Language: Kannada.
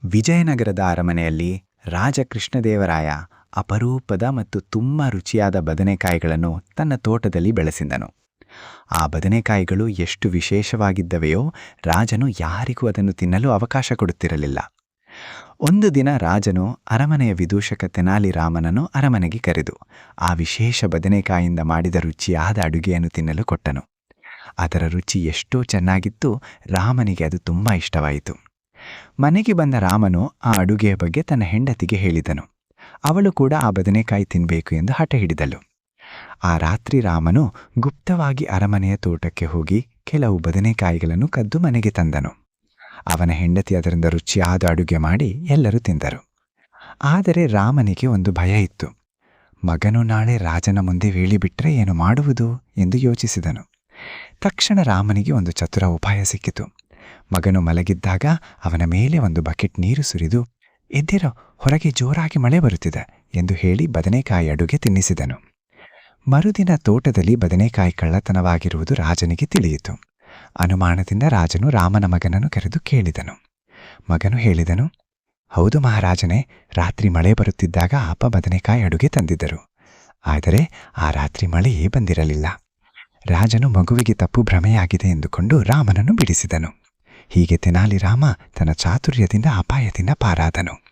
ವಿಜಯನಗರದ ಅರಮನೆಯಲ್ಲಿ ರಾಜ ಕೃಷ್ಣದೇವರಾಯ ಅಪರೂಪದ ಮತ್ತು ತುಂಬ ರುಚಿಯಾದ ಬದನೆಕಾಯಿಗಳನ್ನು ತನ್ನ ತೋಟದಲ್ಲಿ ಬೆಳೆಸಿದನು. ಆ ಬದನೆಕಾಯಿಗಳು ಎಷ್ಟು ವಿಶೇಷವಾಗಿದ್ದವೆಯೋ ರಾಜನು ಯಾರಿಗೂ ಅದನ್ನು ತಿನ್ನಲು ಅವಕಾಶ ಕೊಡುತ್ತಿರಲಿಲ್ಲ. ಒಂದು ದಿನ ರಾಜನು ಅರಮನೆಯ ವಿದೂಷಕ ತೆನಾಲಿ ರಾಮನನ್ನು ಅರಮನೆಗೆ ಕರೆದು ಆ ವಿಶೇಷ ಬದನೆಕಾಯಿಯಿಂದ ಮಾಡಿದ ರುಚಿಯಾದ ಅಡುಗೆಯನ್ನು ತಿನ್ನಲು ಕೊಟ್ಟನು. ಅದರ ರುಚಿ ಎಷ್ಟೋ ಚೆನ್ನಾಗಿತ್ತು. ರಾಮನಿಗೆ ಅದು ತುಂಬ ಇಷ್ಟವಾಯಿತು. ಮನೆಗೆ ಬಂದ ರಾಮನು ಆ ಅಡುಗೆಯ ಬಗ್ಗೆ ತನ್ನ ಹೆಂಡತಿಗೆ ಹೇಳಿದನು. ಅವಳು ಕೂಡ ಆ ಬದನೆಕಾಯಿ ತಿನ್ನಬೇಕು ಎಂದು ಹಠ ಹಿಡಿದಳು. ಆ ರಾತ್ರಿ ರಾಮನು ಗುಪ್ತವಾಗಿ ಅರಮನೆಯ ತೋಟಕ್ಕೆ ಹೋಗಿ ಕೆಲವು ಬದನೆಕಾಯಿಗಳನ್ನು ಕದ್ದು ಮನೆಗೆ ತಂದನು. ಅವನ ಹೆಂಡತಿ ಅದರಿಂದ ರುಚಿಯಾದ ಅಡುಗೆ ಮಾಡಿ ಎಲ್ಲರೂ ತಿಂದರು. ಆದರೆ ರಾಮನಿಗೆ ಒಂದು ಭಯ ಇತ್ತು. ಮಗನು ನಾಳೆ ರಾಜನ ಮುಂದೆ ಹೇಳಿಬಿಟ್ರೆ ಏನು ಮಾಡುವುದು ಎಂದು ಯೋಚಿಸಿದನು. ತಕ್ಷಣ ರಾಮನಿಗೆ ಒಂದು ಚತುರ ಉಪಾಯ ಸಿಕ್ಕಿತು. ಮಗನು ಮಲಗಿದ್ದಾಗ ಅವನ ಮೇಲೆ ಒಂದು ಬಕೆಟ್ ನೀರು ಸುರಿದು, ಎದ್ದಿರೋ, ಹೊರಗೆ ಜೋರಾಗಿ ಮಳೆ ಬರುತ್ತಿದೆ ಎಂದು ಹೇಳಿ ಬದನೆಕಾಯಿ ಅಡುಗೆ ತಿನ್ನಿಸಿದನು. ಮರುದಿನ ತೋಟದಲ್ಲಿ ಬದನೆಕಾಯಿ ಕಳ್ಳತನವಾಗಿರುವುದು ರಾಜನಿಗೆ ತಿಳಿಯಿತು. ಅನುಮಾನದಿಂದ ರಾಜನು ರಾಮನ ಮಗನನ್ನು ಕರೆದು ಕೇಳಿದನು. ಮಗನು ಹೇಳಿದನು, ಹೌದು ಮಹಾರಾಜನೇ, ರಾತ್ರಿ ಮಳೆ ಬರುತ್ತಿದ್ದಾಗ ಅಪ್ಪ ಬದನೆಕಾಯಿ ಅಡುಗೆ ತಂದಿದ್ದರು. ಆದರೆ ಆ ರಾತ್ರಿ ಮಳೆಯೇ ಬಂದಿರಲಿಲ್ಲ. ರಾಜನು ಮಗುವಿಗೆ ತಪ್ಪು ಭ್ರಮೆಯಾಗಿದೆ ಎಂದುಕೊಂಡು ರಾಮನನ್ನು ಬಿಡಿಸಿದನು. ಹೀಗೆ ತೆನಾಲಿ ರಾಮ ತನ್ನ ಚಾತುರ್ಯದಿಂದ ಅಪಾಯದಿಂದ ಪಾರಾದನು.